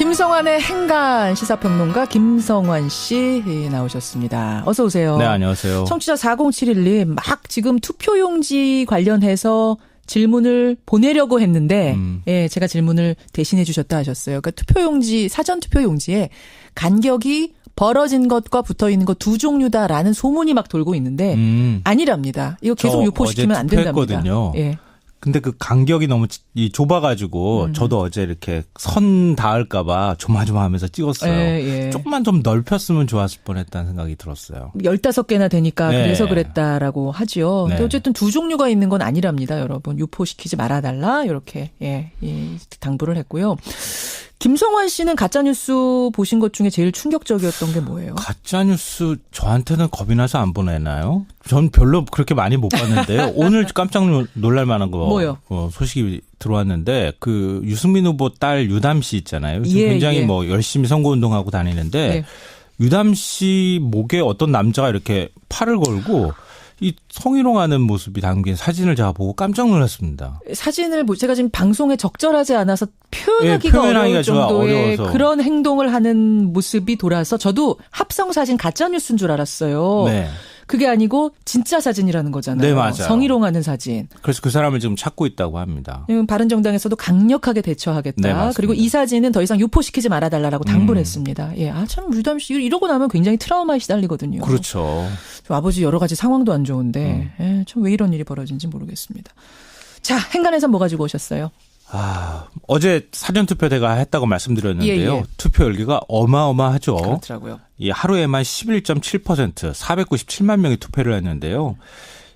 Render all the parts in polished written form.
김성환의 행간 시사평론가 김성환 씨 나오셨습니다. 어서 오세요. 네, 안녕하세요. 청취자 4071님 막 지금 투표용지 관련해서 질문을 보내려고 했는데 예, 제가 질문을 대신해 주셨다 하셨어요. 그러니까 투표용지, 사전 투표용지에 간격이 벌어진 것과 붙어 있는 것 두 종류다라는 소문이 막 돌고 있는데 아니랍니다. 이거 계속 유포시키면 안 된답니다. 예. 근데 그 간격이 너무 좁아가지고 저도 어제 이렇게 선 닿을까봐 조마조마하면서 찍었어요. 예. 조금만 좀 넓혔으면 좋았을 뻔했다는 생각이 들었어요. 15개나 되니까 네. 그래서 그랬다라고 하죠. 근데 네. 어쨌든 두 종류가 있는 건 아니랍니다, 여러분. 유포시키지 말아달라 이렇게 당부를 했고요. 김성환 씨는 가짜뉴스 보신 것 중에 제일 충격적이었던 게 뭐예요? 가짜뉴스 저한테는 겁이 나서 안 보내나요? 전 별로 그렇게 많이 못 봤는데요. 오늘 깜짝 놀랄 만한 거 뭐요? 소식이 들어왔는데 그 유승민 후보 딸 유담 씨 있잖아요. 예, 굉장히 예. 뭐 열심히 선거운동하고 다니는데 예. 유담 씨 목에 어떤 남자가 이렇게 팔을 걸고 이 성희롱하는 모습이 담긴 사진을 제가 보고 깜짝 놀랐습니다. 사진을 제가 지금 방송에 적절하지 않아서 표현하기가 어려울 정도의 어려워서. 그런 행동을 하는 모습이 돌아서 저도 합성 사진 가짜뉴스인 줄 알았어요. 네. 그게 아니고 진짜 사진이라는 거잖아요. 네, 맞아요. 성희롱하는 사진. 그래서 그 사람을 지금 찾고 있다고 합니다. 바른정당에서도 강력하게 대처하겠다. 네, 맞습니다. 그리고 이 사진은 더 이상 유포시키지 말아달라고 당부를 했습니다. 예, 참 유담 씨 이러고 나면 굉장히 트라우마에 시달리거든요. 그렇죠. 아버지 여러 가지 상황도 안 좋은데 예, 참 왜 이런 일이 벌어진지 모르겠습니다. 자, 행간에서 뭐 가지고 오셨어요? 어제 사전투표대가 했다고 말씀드렸는데요. 예. 투표 열기가 어마어마하죠. 그렇더라고요. 이 하루에만 11.7% 497만 명이 투표를 했는데요.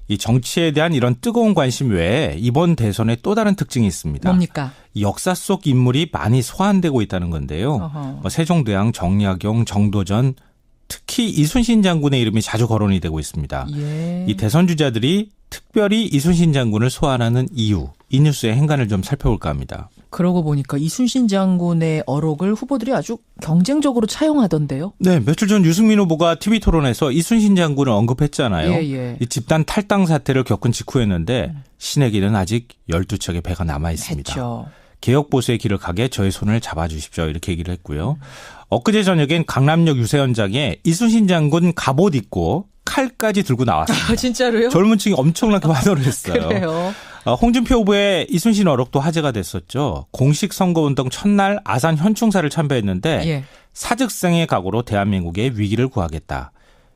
이 정치에 대한 이런 뜨거운 관심 외에 이번 대선에 또 다른 특징이 있습니다. 뭡니까? 역사 속 인물이 많이 소환되고 있다는 건데요. 뭐 세종대왕, 정약용, 정도전, 특히 이순신 장군의 이름이 자주 거론이 되고 있습니다. 예. 이 대선 주자들이 특별히 이순신 장군을 소환하는 이유, 이 뉴스의 행간을 좀 살펴볼까 합니다. 그러고 보니까 이순신 장군의 어록을 후보들이 아주 경쟁적으로 차용하던데요. 네, 며칠 전 유승민 후보가 TV 토론에서 이순신 장군을 언급했잖아요. 예. 이 집단 탈당 사태를 겪은 직후였는데 신의 길은 아직 12척의 배가 남아 있습니다. 했죠. 개혁 보수의 길을 가게 저의 손을 잡아주십시오. 이렇게 얘기를 했고요. 엊그제 저녁엔 강남역 유세현장에 이순신 장군 갑옷 입고 칼까지 들고 나왔습니다. 진짜로요? 젊은 층이 엄청나게 환호를 했어요. 그래요. 홍준표 후보의 이순신 어록도 화제가 됐었죠. 공식 선거운동 첫날 아산 현충사를 참배했는데 예. 사직생의 각오로 대한민국의 위기를 구하겠다.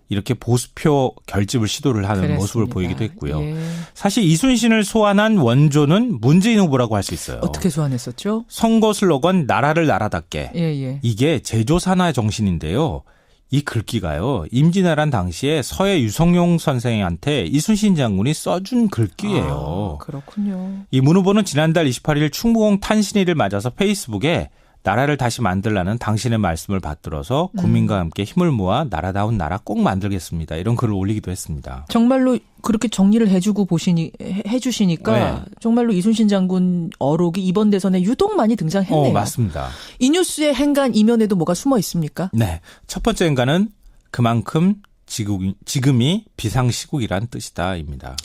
이렇게 보수표 결집을 시도를 하는 그랬습니다. 모습을 보이기도 했고요. 예. 사실 이순신을 소환한 원조는 문재인 후보라고 할 수 있어요. 어떻게 소환했었죠? 선거 슬로건 나라를 나라답게. 예. 이게 제조산화 정신인데요. 이 글귀가요. 임진왜란 당시에 서해 유성룡 선생한테 이순신 장군이 써준 글귀예요. 그렇군요. 이 문 후보는 지난달 28일 충무공 탄신일을 맞아서 페이스북에 나라를 다시 만들라는 당신의 말씀을 받들어서 국민과 함께 힘을 모아 나라다운 나라 꼭 만들겠습니다. 이런 글을 올리기도 했습니다. 정말로 그렇게 정리를 해주시니까 네. 정말로 이순신 장군 어록이 이번 대선에 유독 많이 등장했네요. 맞습니다. 이 뉴스의 행간 이면에도 뭐가 숨어 있습니까? 네. 첫 번째 행간은 그만큼 지금이 비상시국이란 뜻이다입니다.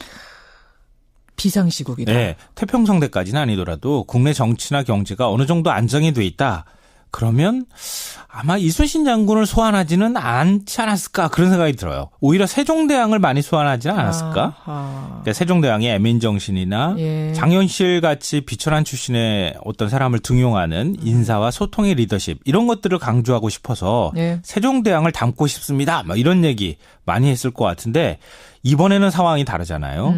비상시국이다. 네. 태평성대까지는 아니더라도 국내 정치나 경제가 어느 정도 안정이 돼 있다. 그러면 아마 이순신 장군을 소환하지는 않지 않았을까 그런 생각이 들어요. 오히려 세종대왕을 많이 소환하지는 않았을까? 그러니까 세종대왕의 애민정신이나 예. 장현실 같이 비천한 출신의 어떤 사람을 등용하는 인사와 소통의 리더십 이런 것들을 강조하고 싶어서 예. 세종대왕을 담고 싶습니다. 뭐 이런 얘기 많이 했을 것 같은데 이번에는 상황이 다르잖아요.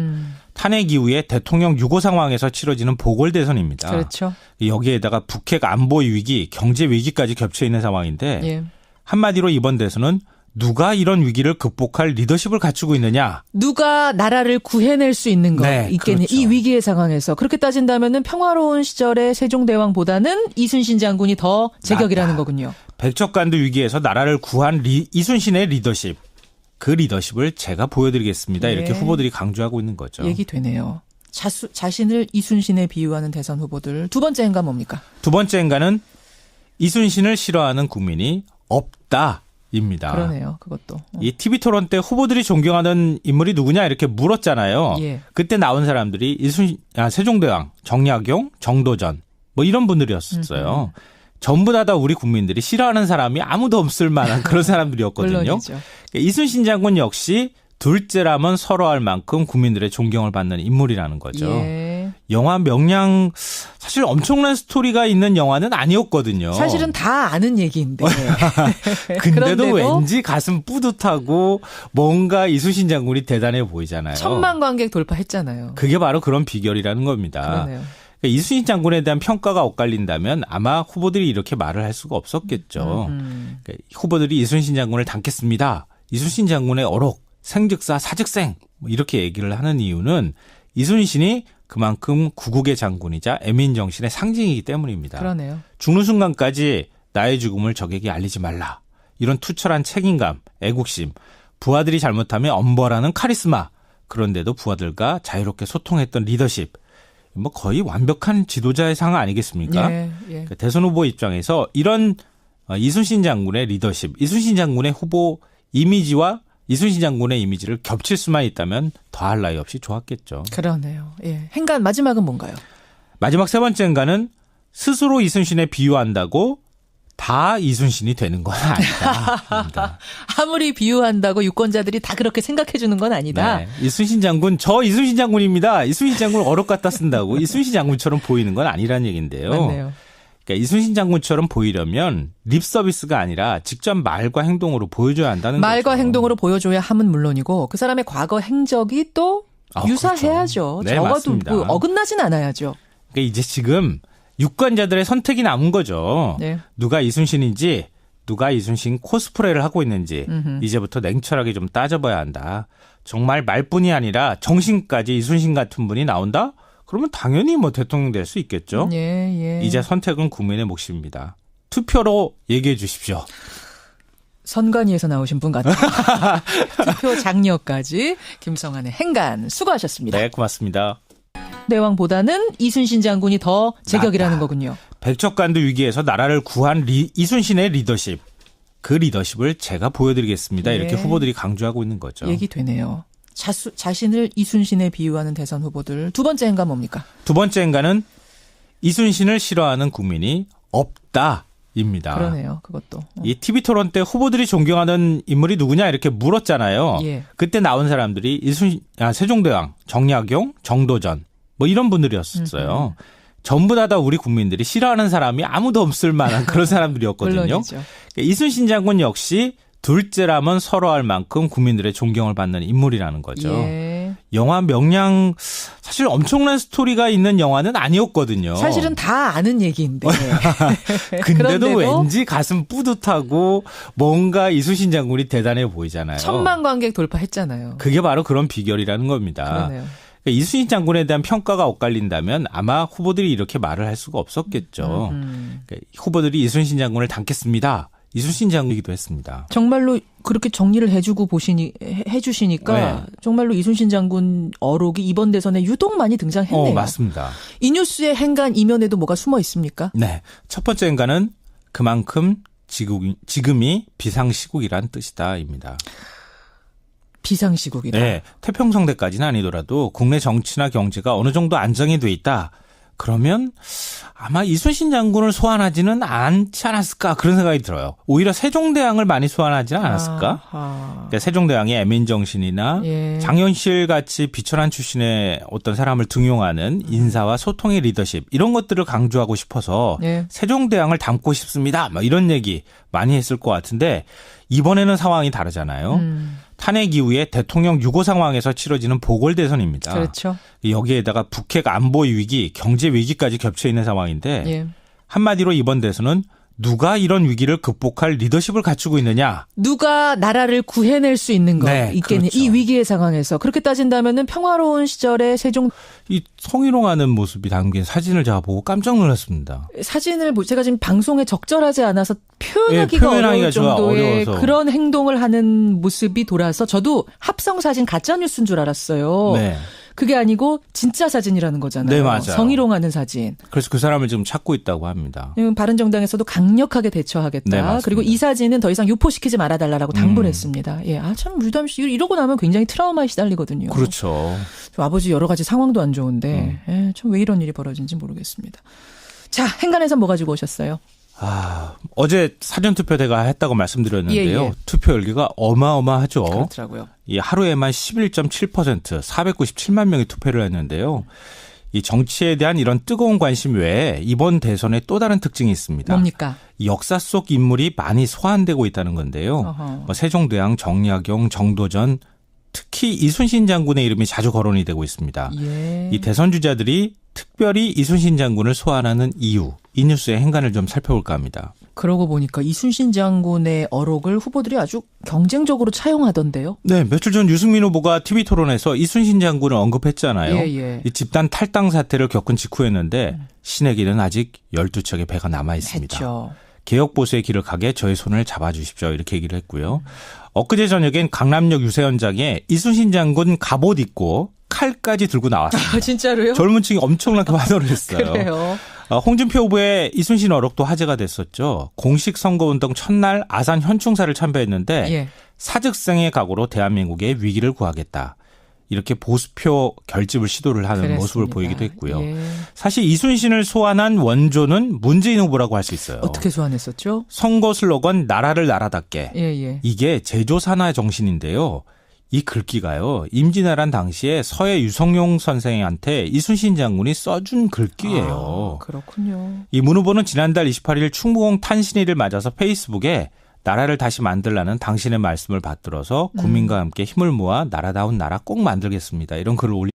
탄핵 이후에 대통령 유고 상황에서 치러지는 보궐대선입니다. 그렇죠. 여기에다가 북핵 안보 위기, 경제 위기까지 겹쳐 있는 상황인데 예. 한마디로 이번 대선은 누가 이런 위기를 극복할 리더십을 갖추고 있느냐. 누가 나라를 구해낼 수 있는 거 네, 있겠니? 그렇죠. 이 위기의 상황에서 그렇게 따진다면은 평화로운 시절의 세종대왕보다는 이순신 장군이 더 제격이라는 거군요. 백척간도 위기에서 나라를 구한 이순신의 리더십. 그 리더십을 제가 보여드리겠습니다. 네. 이렇게 후보들이 강조하고 있는 거죠. 얘기 되네요. 자신을 이순신에 비유하는 대선 후보들. 두 번째 행간 뭡니까? 두 번째 행간은 이순신을 싫어하는 국민이 없다입니다. 그러네요. 그것도. 이 TV 토론 때 후보들이 존경하는 인물이 누구냐 이렇게 물었잖아요. 예. 그때 나온 사람들이 세종대왕, 정약용, 정도전 뭐 이런 분들이었어요. 전부 다 우리 국민들이 싫어하는 사람이 아무도 없을 만한 그런 사람들이었거든요. 물론이죠. 이순신 장군 역시 둘째라면 서러할 만큼 국민들의 존경을 받는 인물이라는 거죠. 예. 영화 명량 사실 엄청난 스토리가 있는 영화는 아니었거든요. 사실은 다 아는 얘기인데. 근데도 왠지 가슴 뿌듯하고 뭔가 이순신 장군이 대단해 보이잖아요. 1000만 관객 돌파했잖아요. 그게 바로 그런 비결이라는 겁니다. 그러네요. 이순신 장군에 대한 평가가 엇갈린다면 아마 후보들이 이렇게 말을 할 수가 없었겠죠. 후보들이 이순신 장군을 닮겠습니다. 이순신 장군의 어록, 생즉사, 사즉생 이렇게 얘기를 하는 이유는 이순신이 그만큼 구국의 장군이자 애민정신의 상징이기 때문입니다. 그러네요. 죽는 순간까지 나의 죽음을 적에게 알리지 말라. 이런 투철한 책임감, 애국심, 부하들이 잘못하면 엄벌하는 카리스마. 그런데도 부하들과 자유롭게 소통했던 리더십. 뭐 거의 완벽한 지도자의 상 아니겠습니까? 예. 대선 후보 입장에서 이런 이순신 장군의 리더십, 이순신 장군의 후보 이미지와 이순신 장군의 이미지를 겹칠 수만 있다면 더할 나위 없이 좋았겠죠. 그러네요. 예. 행간 마지막은 뭔가요? 마지막 세 번째 행간은 스스로 이순신에 비유한다고 다 이순신이 되는 건 아니다. 아무리 비유한다고 유권자들이 다 그렇게 생각해 주는 건 아니다. 네. 이순신 장군, 저 이순신 장군입니다. 이순신 장군 어록 갖다 쓴다고 이순신 장군처럼 보이는 건 아니라는 얘기인데요. 맞네요. 그러니까 이순신 장군처럼 보이려면 립 서비스가 아니라 직접 말과 행동으로 보여줘야 한다는 거죠. 말과 행동으로 보여줘야 함은 물론이고 그 사람의 과거 행적이 또 유사해야죠. 그렇죠. 네, 적어도 뭐 어긋나진 않아야죠. 그러니까 이제 지금 유권자들의 선택이 남은 거죠. 네. 누가 이순신인지 누가 이순신 코스프레를 하고 있는지 이제부터 냉철하게 좀 따져봐야 한다. 정말 말뿐이 아니라 정신까지 이순신 같은 분이 나온다? 그러면 당연히 뭐 대통령 될 수 있겠죠. 예. 이제 선택은 국민의 몫입니다. 투표로 얘기해 주십시오. 선관위에서 나오신 분 같아요. 투표 장려까지 김성환의 행간 수고하셨습니다. 네, 고맙습니다. 내왕보다는 이순신 장군이 더 제격이라는 맞다. 거군요. 백척간도 위기에서 나라를 구한 이순신의 리더십. 그 리더십을 제가 보여드리겠습니다. 이렇게 후보들이 강조하고 있는 거죠. 얘기 되네요. 자신을 이순신에 비유하는 대선 후보들. 두 번째 행간 뭡니까? 두 번째 행간은 이순신을 싫어하는 국민이 없다입니다. 그러네요. 그것도. 이 TV 토론 때 후보들이 존경하는 인물이 누구냐 이렇게 물었잖아요. 예. 그때 나온 사람들이 세종대왕, 정약용, 정도전 뭐 이런 분들이었어요. 전부 다 우리 국민들이 싫어하는 사람이 아무도 없을 만한 그런 사람들이었거든요. 물론이죠. 이순신 장군 역시 둘째라면 서러할 만큼 국민들의 존경을 받는 인물이라는 거죠. 예. 영화 명량 사실 엄청난 스토리가 있는 영화는 아니었거든요. 사실은 다 아는 얘기인데. 근데도 왠지 가슴 뿌듯하고 뭔가 이순신 장군이 대단해 보이잖아요. 1000만 관객 돌파했잖아요. 그게 바로 그런 비결이라는 겁니다. 그러네요. 그러니까 이순신 장군에 대한 평가가 엇갈린다면 아마 후보들이 이렇게 말을 할 수가 없었겠죠. 그러니까 후보들이 이순신 장군을 닮겠습니다. 이순신 장군이기도 했습니다. 정말로 그렇게 정리를 해주시니까 네. 정말로 이순신 장군 어록이 이번 대선에 유독 많이 등장했네요. 맞습니다. 이 뉴스의 행간 이면에도 뭐가 숨어 있습니까? 네. 첫 번째 행간은 그만큼 지금이 비상시국이란 뜻이다입니다. 비상시국이다. 네. 태평성대까지는 아니더라도 국내 정치나 경제가 어느 정도 안정이 돼 있다. 그러면 아마 이순신 장군을 소환하지는 않지 않았을까 그런 생각이 들어요. 오히려 세종대왕을 많이 소환하지는 않았을까? 그러니까 세종대왕의 애민정신이나 장현실 같이 비천한 출신의 어떤 사람을 등용하는 인사와 소통의 리더십 이런 것들을 강조하고 싶어서 세종대왕을 닮고 싶습니다. 막 이런 얘기 많이 했을 것 같은데 이번에는 상황이 다르잖아요. 탄핵 이후에 대통령 유고 상황에서 치러지는 보궐대선입니다. 그렇죠. 여기에다가 북핵 안보 위기, 경제 위기까지 겹쳐 있는 상황인데 한마디로 이번 대선은 누가 이런 위기를 극복할 리더십을 갖추고 있느냐. 누가 나라를 구해낼 수 있는 거 있겠냐. 그렇죠. 이 위기의 상황에서. 그렇게 따진다면은 평화로운 시절에 이 성희롱하는 모습이 담긴 사진을 제가 보고 깜짝 놀랐습니다. 사진을 제가 지금 방송에 적절하지 않아서 표현하기가 어려울 정도의 그런 행동을 하는 모습이 돌아서 저도 합성 사진 가짜 뉴스인 줄 알았어요. 네. 그게 아니고 진짜 사진이라는 거잖아요. 네, 맞아요. 성희롱하는 사진. 그래서 그 사람을 지금 찾고 있다고 합니다. 바른정당에서도 강력하게 대처하겠다. 네, 그리고 이 사진은 더 이상 유포시키지 말아달라고 당부를 했습니다. 참 유담 씨 이러고 나면 굉장히 트라우마에 시달리거든요. 그렇죠. 아버지 여러 가지 상황도 안 좋은데 참 왜 이런 일이 벌어진지 모르겠습니다. 자, 행간에서 뭐 가지고 오셨어요? 어제 사전투표대가 했다고 말씀드렸는데요. 예, 예. 투표 열기가 어마어마하죠. 그렇더라고요. 이 하루에만 11.7%, 497만 명이 투표를 했는데요. 이 정치에 대한 이런 뜨거운 관심 외에 이번 대선에 또 다른 특징이 있습니다. 뭡니까? 역사 속 인물이 많이 소환되고 있다는 건데요. 세종대왕, 정약용, 정도전, 특히 이순신 장군의 이름이 자주 거론이 되고 있습니다. 예. 이 대선 주자들이 특별히 이순신 장군을 소환하는 이유, 이 뉴스의 행간을 좀 살펴볼까 합니다. 그러고 보니까 이순신 장군의 어록을 후보들이 아주 경쟁적으로 차용하던데요. 네, 며칠 전 유승민 후보가 TV 토론에서 이순신 장군을 언급했잖아요. 예, 예. 이 집단 탈당 사태를 겪은 직후였는데 신의 길은 아직 12척의 배가 남아 있습니다. 했죠. 개혁 보수의 길을 가게 저의 손을 잡아주십시오. 이렇게 얘기를 했고요. 엊그제 저녁엔 강남역 유세 현장에 이순신 장군 갑옷 입고 칼까지 들고 나왔습니다. 진짜로요? 젊은 층이 엄청나게 환호를 했어요. 그래요. 홍준표 후보의 이순신 어록도 화제가 됐었죠. 공식 선거운동 첫날 아산 현충사를 참배했는데 예. 사직생의 각오로 대한민국의 위기를 구하겠다. 이렇게 보수표 결집을 시도를 하는 그랬습니다. 모습을 보이기도 했고요. 예. 사실 이순신을 소환한 원조는 문재인 후보라고 할 수 있어요. 어떻게 소환했었죠? 선거 슬로건 나라를 나라답게. 예, 예. 이게 제조산화 정신인데요. 이 글귀가요. 임진왜란 당시에 서해 유성룡 선생한테 이순신 장군이 써준 글귀예요. 그렇군요. 이 문 후보는 지난달 28일 충무공 탄신일을 맞아서 페이스북에 나라를 다시 만들라는 당신의 말씀을 받들어서 국민과 함께 힘을 모아 나라다운 나라 꼭 만들겠습니다. 이런 글을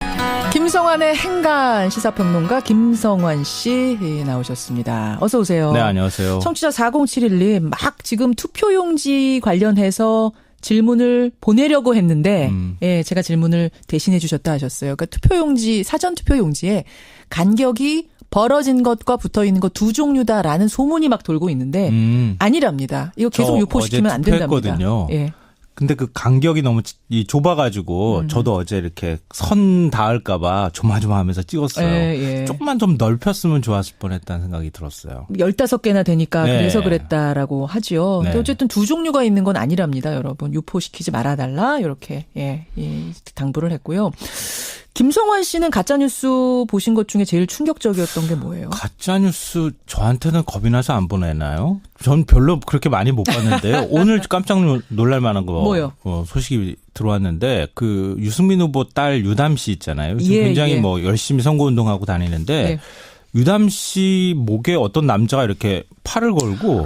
김성환의 행간 시사평론가 김성환 씨 나오셨습니다. 어서 오세요. 네, 안녕하세요. 청취자 4071님 막 지금 투표용지 관련해서 질문을 보내려고 했는데 예, 제가 질문을 대신해 주셨다 하셨어요. 그러니까 투표용지, 사전 투표용지에 간격이 벌어진 것과 붙어 있는 것 두 종류다라는 소문이 막 돌고 있는데 아니랍니다. 이거 계속 유포시키면 안 된답니다. 예. 근데 그 간격이 너무 좁아가지고 저도 어제 이렇게 선 닿을까봐 조마조마하면서 찍었어요. 예. 조금만 좀 넓혔으면 좋았을 뻔했다는 생각이 들었어요. 15개나 되니까 네. 그래서 그랬다라고 하죠. 네. 근데 어쨌든 두 종류가 있는 건 아니랍니다, 여러분. 유포시키지 말아달라 이렇게 당부를 했고요. 김성환 씨는 가짜뉴스 보신 것 중에 제일 충격적이었던 게 뭐예요? 가짜뉴스 저한테는 겁이 나서 안 보내나요? 전 별로 그렇게 많이 못 봤는데요. 오늘 깜짝 놀랄 만한 거 뭐요? 소식이 들어왔는데 그 유승민 후보 딸 유담 씨 있잖아요. 굉장히 열심히 선거운동하고 다니는데 유담 씨 목에 어떤 남자가 이렇게 팔을 걸고